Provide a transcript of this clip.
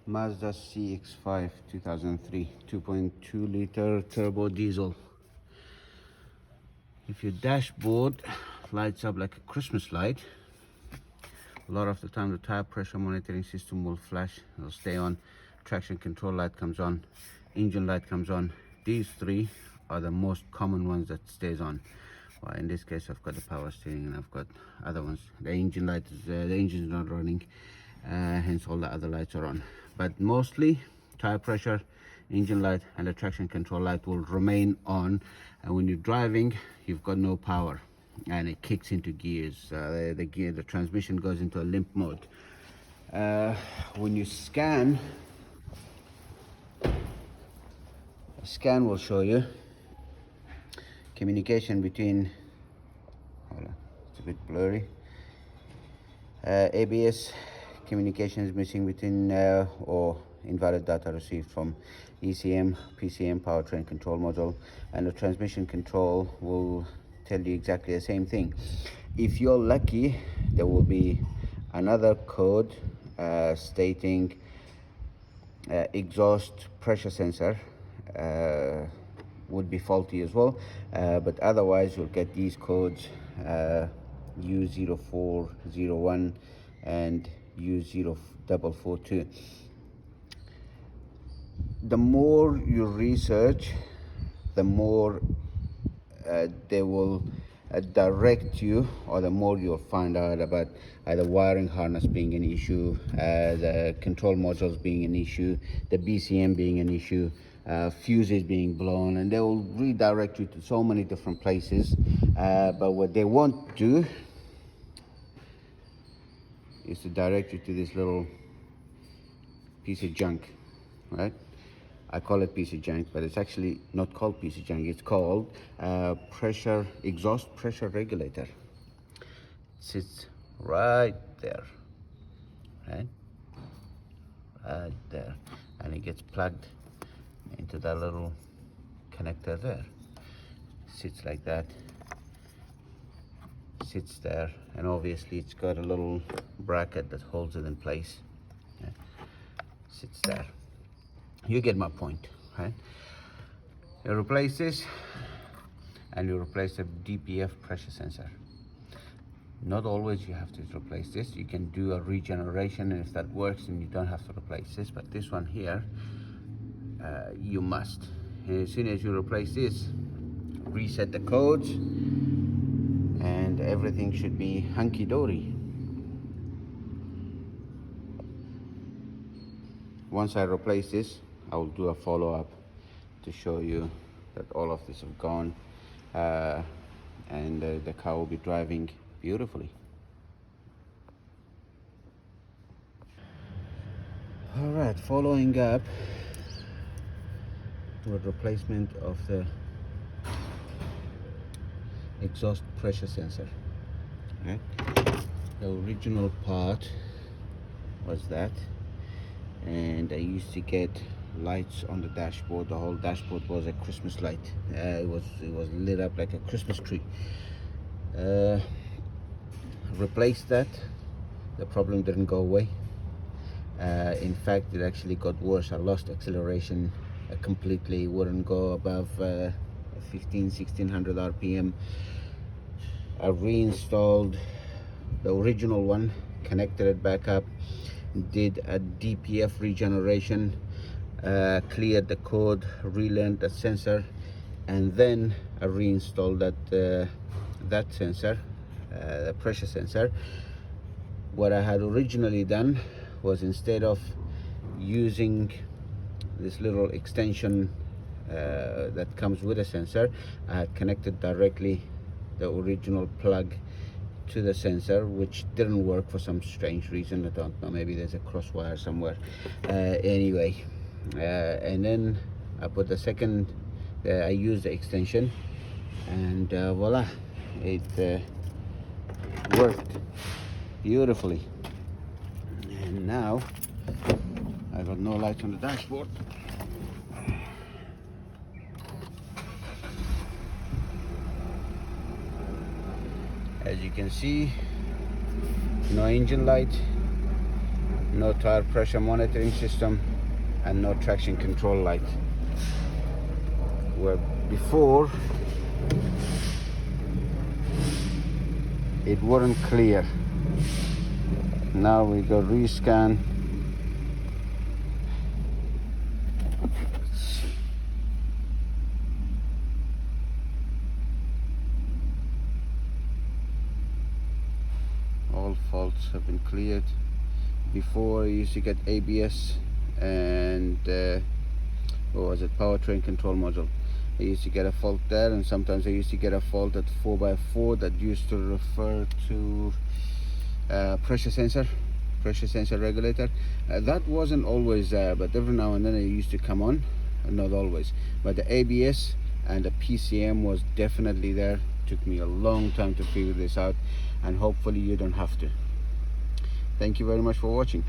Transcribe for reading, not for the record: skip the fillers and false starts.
Mazda CX-5 2003 2.2 liter turbo diesel. If your dashboard lights up like a Christmas light, a lot of the time the tire pressure monitoring system will flash. It'll stay on. Traction control light comes on, engine light comes on. These three are the most common ones that stays on. Well, in this case I've got the power steering and I've got other ones. The engine light is the engine is not running, hence all the other lights are on. But mostly tire pressure, engine light and the traction control light will remain on, and when you're driving you've got no power and it kicks into gears. The transmission goes into a limp mode. When you scan, a scan will show you communication between, hold on, it's a bit blurry, ABS communication is missing between or invalid data received from ECM, PCM, powertrain control module, and the transmission control will tell you exactly the same thing. If you're lucky, there will be another code stating exhaust pressure sensor would be faulty as well, but otherwise you'll get these codes U0401 and U0442. The more you research, the more they will direct you, or the more you'll find out about either wiring harness being an issue, the control modules being an issue, the BCM being an issue, fuses being blown, and they will redirect you to so many different places. But what they won't do is to direct you to this little piece of junk, right? I call it piece of junk, but it's actually not called piece of junk. It's called exhaust pressure regulator. It sits right there, right there, and it gets plugged into that little connector there. Sits like that, sits there, and obviously it's got a little bracket that holds it in place. Yeah. Sits there. You get my point, right? You replace this and you replace the DPF pressure sensor. Not always you have to replace this. You can do a regeneration, and if that works then you don't have to replace this, but this one here you must. And as soon as you replace this, reset the codes and everything should be hunky-dory. Once I replace this, I will do a follow-up to show you that all of this have gone, and the car will be driving beautifully. All right, following up with replacement of the exhaust pressure sensor. Okay. The original part was that, and I used to get lights on the dashboard. The whole dashboard was a Christmas light. It was lit up like a Christmas tree. Replaced that. The problem didn't go away. In fact, it actually got worse. I lost acceleration completely. Wouldn't go above 1600 RPM. I reinstalled the original one, connected it back up, did a DPF regeneration, cleared the code, relearned the sensor, and then I reinstalled that sensor, the pressure sensor. What I had originally done was, instead of using this little extension that comes with a sensor, I had connected directly the original plug to the sensor, which didn't work for some strange reason. I don't know, maybe there's a cross wire somewhere. Anyway, and then I put the second, I used the extension, and voila, it worked beautifully. And now I got no light on the dashboard. As you can see, no engine light, no tire pressure monitoring system, and no traction control light. Where before it wasn't clear. Now we go rescan. All faults have been cleared. Before I used to get ABS and what was it, powertrain control module. I used to get a fault there, and sometimes I used to get a fault at 4x4 that used to refer to pressure sensor regulator. That wasn't always there, but every now and then it used to come on, not always. But the ABS and the PCM was definitely there. Took me a long time to figure this out, and hopefully you don't have to. Thank you very much for watching.